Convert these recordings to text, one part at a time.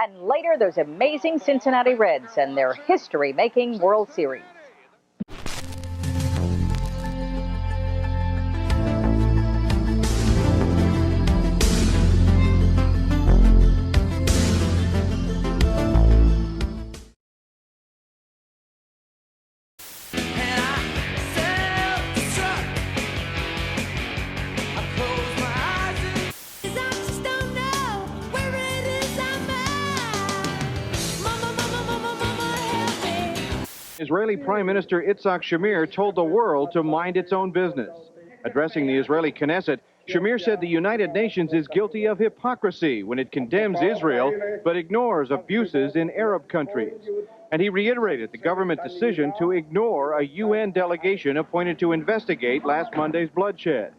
And later, those amazing Cincinnati Reds and their history-making World Series. Israeli Prime Minister Itzhak Shamir told the world to mind its own business. Addressing the Israeli Knesset, Shamir said the United Nations is guilty of hypocrisy when it condemns Israel but ignores abuses in Arab countries. And he reiterated the government decision to ignore a UN delegation appointed to investigate last Monday's bloodshed.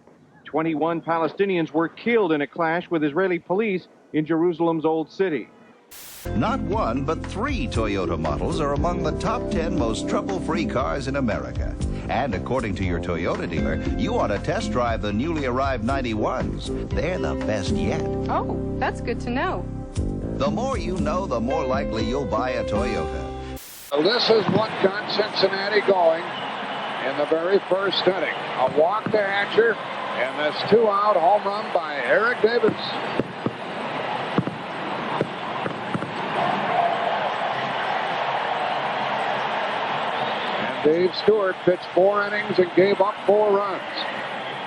21 Palestinians were killed in a clash with Israeli police in Jerusalem's Old City. Not one, but 3 Toyota models are among the top 10 most trouble-free cars in America. And according to your Toyota dealer, you ought to test drive the newly arrived 91s. They're the best yet. Oh, that's good to know. The more you know, the more likely you'll buy a Toyota. So this is what got Cincinnati going in the very first inning. A walk to Hatcher, and this 2-out home run by Eric Davis. Dave Stewart pitched 4 innings and gave up 4 runs.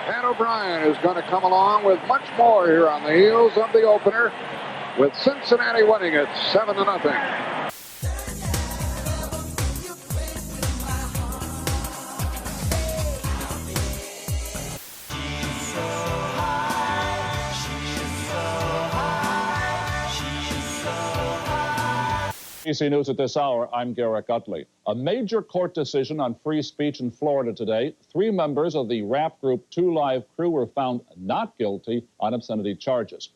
Pat O'Brien is going to come along with much more here on the heels of the opener, with Cincinnati winning it 7-0. ABC News at this hour, I'm Garrett Utley. A major court decision on free speech in Florida today. 3 members of the rap group 2 Live Crew were found not guilty on obscenity charges.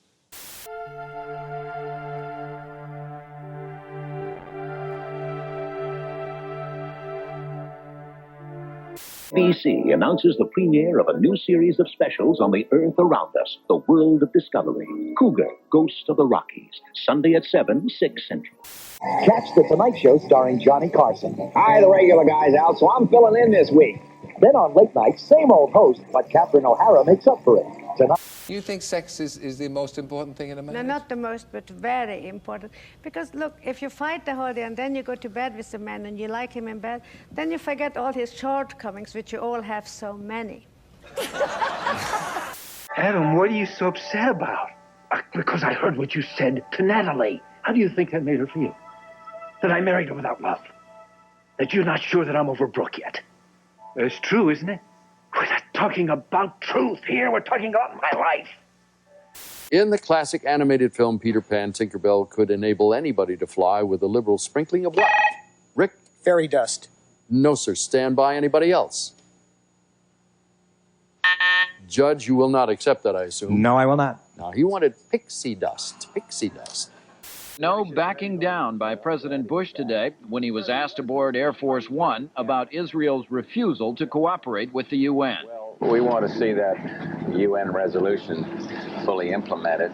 ABC announces the premiere of a new series of specials on the Earth around us, the world of discovery. Cougar, Ghost of the Rockies, Sunday at 7, 6 Central. Catch The Tonight Show starring Johnny Carson. Hi, the regular guy's out, so I'm filling in this week. Then on late night, same old host, but Catherine O'Hara makes up for it. Tonight. You think sex is the most important thing in a marriage? No, not the most, but very important. Because, look, if you fight the whole day and then you go to bed with a man and you like him in bed, then you forget all his shortcomings, which you all have so many. Adam, what are you so upset about? Because I heard what you said to Natalie. How do you think that made her feel? That I married her without love? That you're not sure that I'm over Brooke yet? It's true, isn't it? We're not talking about truth here. We're talking about my life. In the classic animated film Peter Pan, Tinkerbell could enable anybody to fly with a liberal sprinkling of what? Rick? Fairy dust. No, sir. Stand by. Anybody else? Judge, you will not accept that, I assume. No, I will not. Now, he wanted pixie dust. Pixie dust. No backing down by President Bush today when he was asked aboard Air Force One about Israel's refusal to cooperate with the UN. We want to see that UN resolution fully implemented.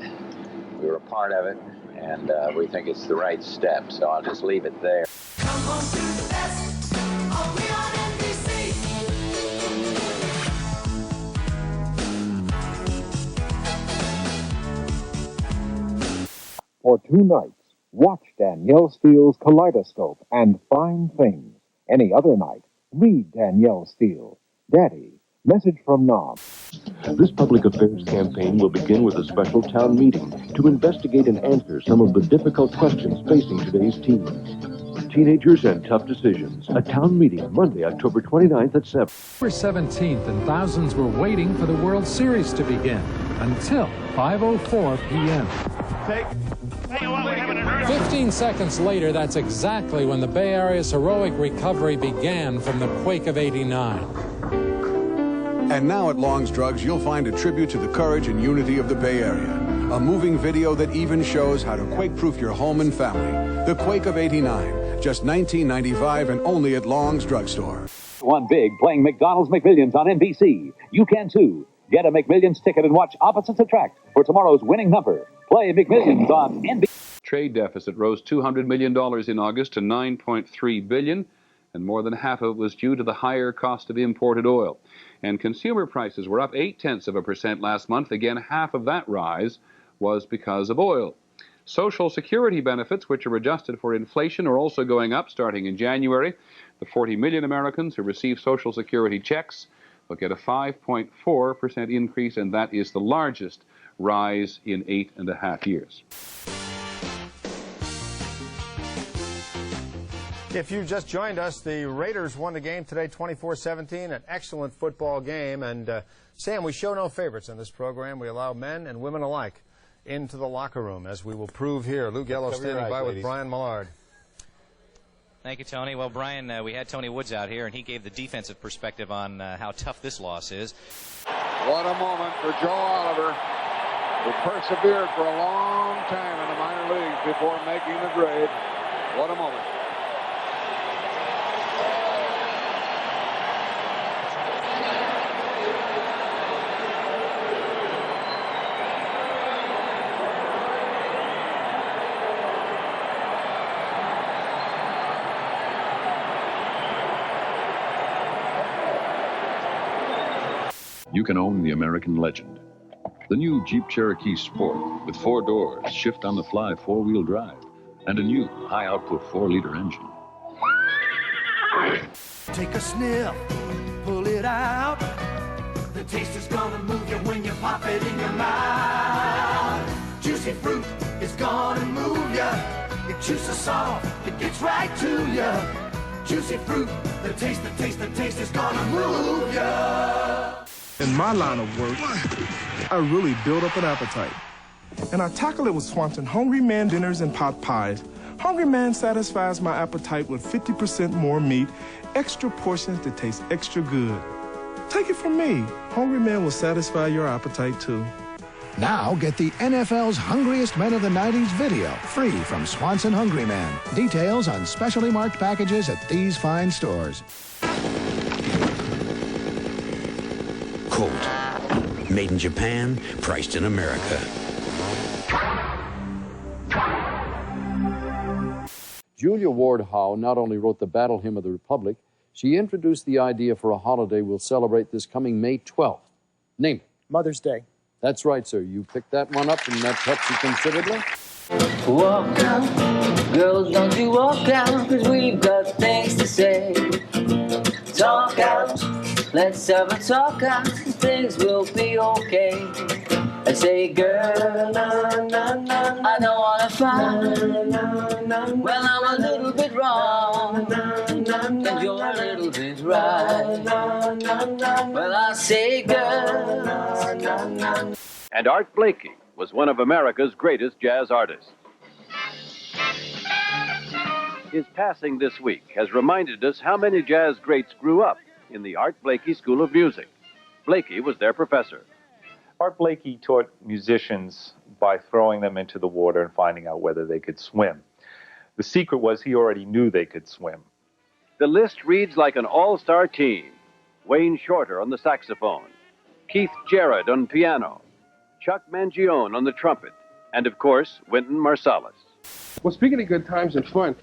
We were a part of it, and we think it's the right step, so I'll just leave it there. Come on to the best, only on NBC. For 2 nights, watch Danielle Steele's Kaleidoscope and Find Things. Any other night, read Danielle Steele. Daddy, message from Nom. This public affairs campaign will begin with a special town meeting to investigate and answer some of the difficult questions facing today's teens. Teenagers and tough decisions. A town meeting Monday, October 29th at 7. October 17th, and thousands were waiting for the World Series to begin until 5:04 p.m. 15 seconds later, that's exactly when the Bay Area's heroic recovery began from the quake of '89. And now at Long's Drugs, you'll find a tribute to the courage and unity of the Bay Area. A moving video that even shows how to quake-proof your home and family. The Quake of '89, just $19.95 and only at Long's Drugstore. One big playing McDonald's McMillions on NBC. You can too. Get a McMillions ticket and watch Opposites Attract for tomorrow's winning number. Play McMillions on NBC. trade deficit rose $200 million in August to $9.3 billion, and more than half of it was due to the higher cost of imported oil. And consumer prices were up 0.8% last month. Again, half of that rise was because of oil. Social Security benefits, which are adjusted for inflation, are also going up starting in January. The 40 million Americans who receive Social Security checks will get a 5.4% increase, and that is the largest rise in 8.5 years. If you've just joined us, the Raiders won the game today 24-17, an excellent football game. And Sam, we show no favorites in this program. We allow men and women alike into the locker room, as we will prove here. Lou Gello standing by with Brian Millard. Thank you, Tony. Well, Brian, we had Tony Woods out here, and he gave the defensive perspective on how tough this loss is. What a moment for Joe Oliver, who persevered for a long time in the minor leagues before making the grade. What a moment. You can own the American legend. The new Jeep Cherokee Sport with 4 doors, shift-on-the-fly 4-wheel drive, and a new high-output 4-liter engine. Take a sniff, pull it out. The taste is gonna move you when you pop it in your mouth. Juicy fruit is gonna move you. Your juice is soft, it gets right to you. Juicy fruit, the taste is gonna move you. In my line of work, I really build up an appetite. And I tackle it with Swanson Hungry Man dinners and pot pies. Hungry Man satisfies my appetite with 50% more meat, extra portions that taste extra good. Take it from me. Hungry Man will satisfy your appetite too. Now get the NFL's Hungriest Men of the 90s video, free from Swanson Hungry Man. Details on specially marked packages at these fine stores. Colt. Made in Japan, priced in America. Julia Ward Howe not only wrote the Battle Hymn of the Republic, she introduced the idea for a holiday we'll celebrate this coming May 12th. Name it. Mother's Day. That's right, sir. You picked that one up, and that helps you considerably. Walk out, girls, don't you walk out, 'cause we've got things to say. Talk out, let's have a talk out, things will be okay. I say, girl, I don't wanna fight. Well, I'm a little bit wrong, and you're a little bit right. Well, I say, girl. And Art Blakey was one of America's greatest jazz artists. His passing this week has reminded us how many jazz greats grew up in the Art Blakey School of Music. Blakey was their professor. Art Blakey taught musicians by throwing them into the water and finding out whether they could swim. The secret was he already knew they could swim. The list reads like an all-star team. Wayne Shorter on the saxophone, Keith Jarrett on piano, Chuck Mangione on the trumpet, and of course, Wynton Marsalis. Well, speaking of good times and fun,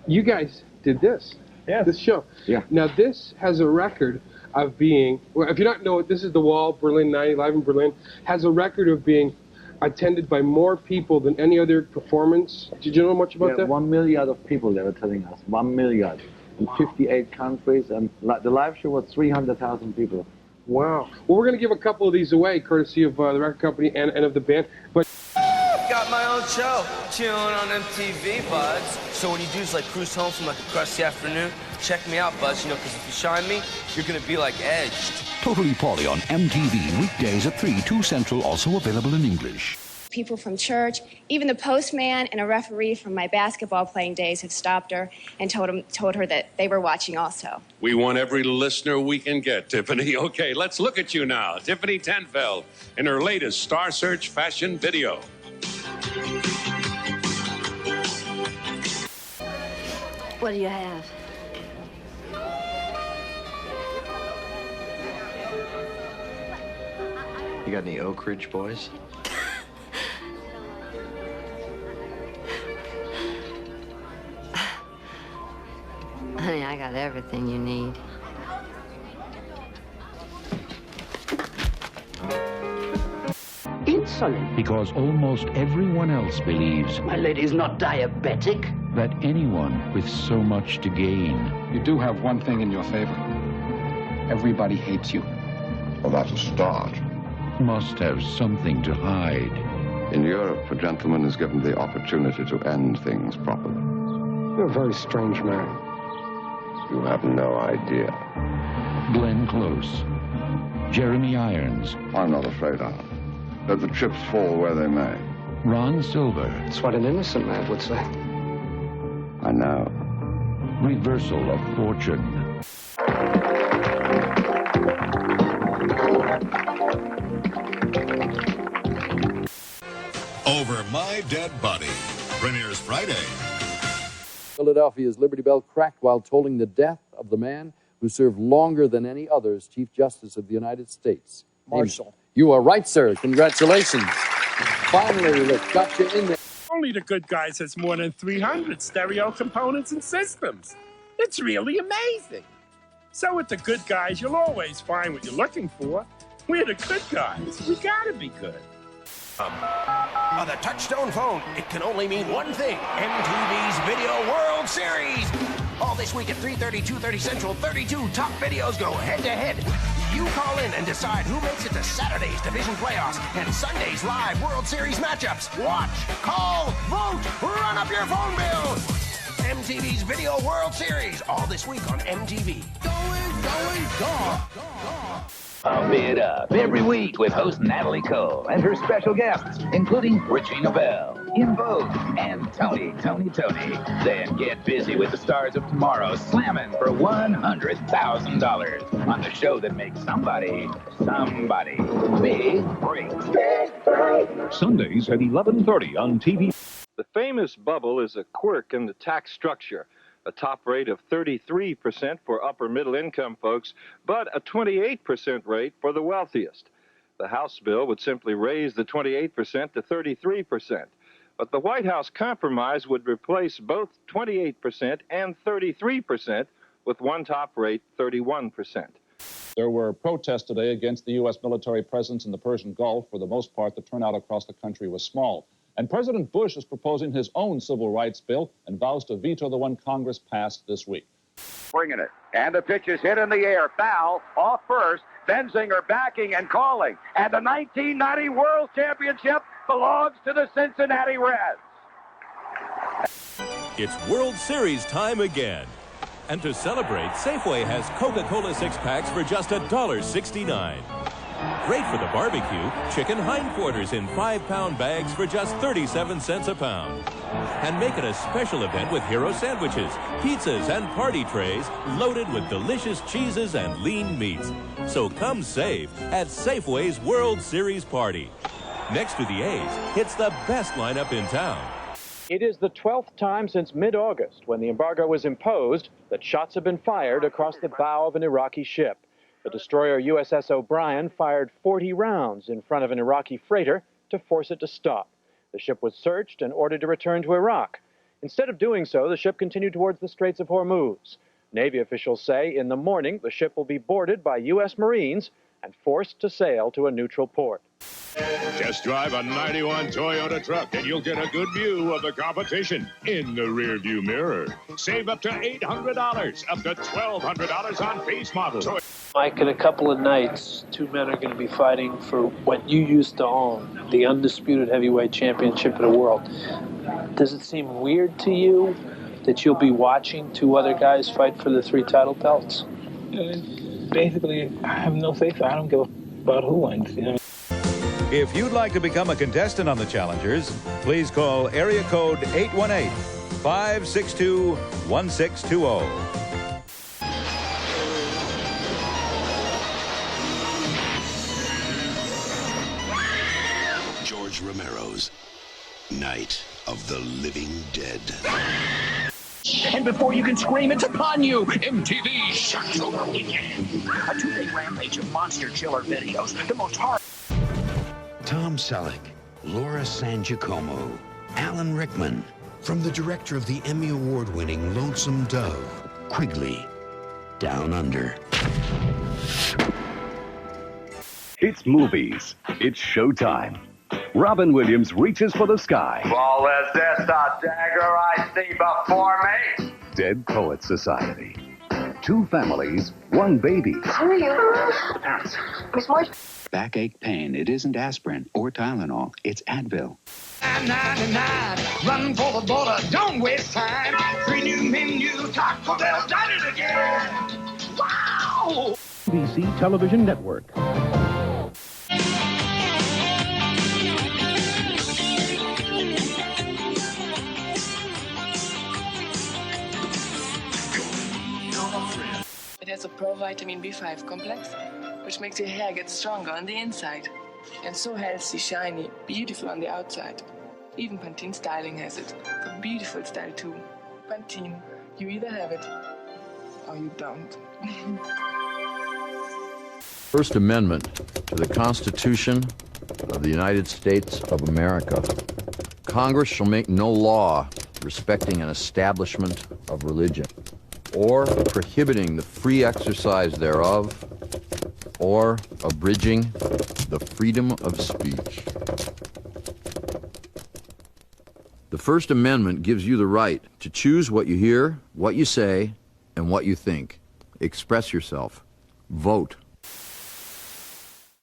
you guys did this. Yeah. This show. Yeah. Now, this has a record of being, well, if you don't know it, this is The Wall, Berlin 90, live in Berlin, has a record of being attended by more people than any other performance. Did you know much about that? 1 million of people, they were telling us. 1 million. In 58 countries, and the live show was 300,000 people. Wow. Well, we're going to give a couple of these away, courtesy of the record company and of the band. But got my own show, chilling on MTV, buds. So when you dudes like cruise home from like a crusty afternoon, check me out, buds, because if you shine me, you're gonna be like Edged. Totally Paulie on MTV, weekdays at 3, 2 Central, also available in English. People from church, even the postman and a referee from my basketball playing days have stopped her and told her that they were watching also. We want every listener we can get, Tiffany. Okay, let's look at you now. Tiffany Tenfeld in her latest Star Search fashion video. What do you have? You got any Oak Ridge boys? Honey, I got everything you need. Insulin. Because almost everyone else believes My lady's not diabetic. that anyone with so much to gain You do have one thing in your favor. Everybody hates you. Well, that's a start. must have something to hide. In Europe, a gentleman is given the opportunity to end things properly. You're a very strange man. You have no idea. Glenn Close, Jeremy Irons, I'm not afraid of it. Let the chips fall where they may. Ron Silver. It's what an innocent man would say. I know. Reversal of Fortune. Over My Dead Body premieres Friday. Philadelphia's Liberty Bell cracked while tolling the death of the man who served longer than any other as Chief Justice of the United States. Marshall. You are right, sir. Congratulations. Finally, look, got you in there. Only the Good Guys has more than 300 stereo components and systems. It's really amazing. So with the Good Guys, you'll always find what you're looking for. We're the Good Guys. We gotta be good. On the Touchstone phone, it can only mean one thing: MTV's Video World Series. All this week at 3:30, 2:30 Central, 32 top videos go head-to-head. You call in and decide who makes it to Saturday's division playoffs and Sunday's live World Series matchups. Watch, call, vote, run up your phone bill. MTV's Video World Series, all this week on MTV. Pump it up every week with host Natalie Cole and her special guests, including Regina Bell, In Vogue, and Tony. Then get busy with the stars of tomorrow, slamming for $100,000 on the show that makes somebody big breaks. Sundays at 11:30 on TV. The famous bubble is a quirk in the tax structure. A top rate of 33% for upper middle income folks, but a 28% rate for the wealthiest. The House bill would simply raise the 28% to 33%. But the White House compromise would replace both 28% and 33% with one top rate, 31%. There were protests today against the U.S. military presence in the Persian Gulf. For the most part, the turnout across the country was small. And President Bush is proposing his own civil rights bill and vows to veto the one Congress passed this week. Bringing it. And the pitch is hit in the air. Foul off first. Benzinger backing and calling. And the 1990 World Championship belongs to the Cincinnati Reds. It's World Series time again. And to celebrate, Safeway has Coca-Cola 6-packs for just $1.69. Great for the barbecue, chicken hindquarters in 5-pound bags for just 37 cents a pound. And make it a special event with hero sandwiches, pizzas, and party trays loaded with delicious cheeses and lean meats. So come save at Safeway's World Series party. Next to the A's, it's the best lineup in town. It is the 12th time since mid-August, when the embargo was imposed, that shots have been fired across the bow of an Iraqi ship. The destroyer USS O'Brien fired 40 rounds in front of an Iraqi freighter to force it to stop. The ship was searched and ordered to return to Iraq. Instead of doing so, the ship continued towards the Straits of Hormuz. Navy officials say in the morning the ship will be boarded by U.S. Marines and forced to sail to a neutral port. Just drive a 91 Toyota truck and you'll get a good view of the competition in the rearview mirror. Save up to $800, up to $1,200 on base models. Mike, in a couple of nights, two men are going to be fighting for what you used to own, the undisputed heavyweight championship of the world. Does it seem weird to you that you'll be watching two other guys fight for the 3 title belts? Basically, I have no say, so I don't give about who wins, you know. If you'd like to become a contestant on the Challengers, please call area code 818-562-1620. George Romero's Night of the Living Dead. And before you can scream, it's upon you! MTV Shock Over Weekend. A 2-day rampage of monster killer videos. The most hard... Tom Selleck, Laura San Giacomo, Alan Rickman. From the director of the Emmy Award-winning Lonesome Dove, QUIGLEY, Down Under. It's movies. It's showtime. Robin Williams reaches for the sky. Well, is this the dagger I see before me? Dead Poets Society. 2 families, 1 baby. Who are you? The parents. Miss Morse. Backache pain. It isn't aspirin or Tylenol. It's Advil. 999, run for the border, don't waste time. 3 new menu, Taco Bell, done it again. Wow! ABC Television Network. It has a pro-vitamin B5 complex, which makes your hair get stronger on the inside. And so healthy, shiny, beautiful on the outside. Even Pantene Styling has it. For beautiful style too. Pantene, you either have it or you don't. First Amendment to the Constitution of the United States of America. Congress shall make no law respecting an establishment of religion, or prohibiting the free exercise thereof, or abridging the freedom of speech. The First Amendment gives you the right to choose what you hear, what you say, and what you think. Express yourself. Vote.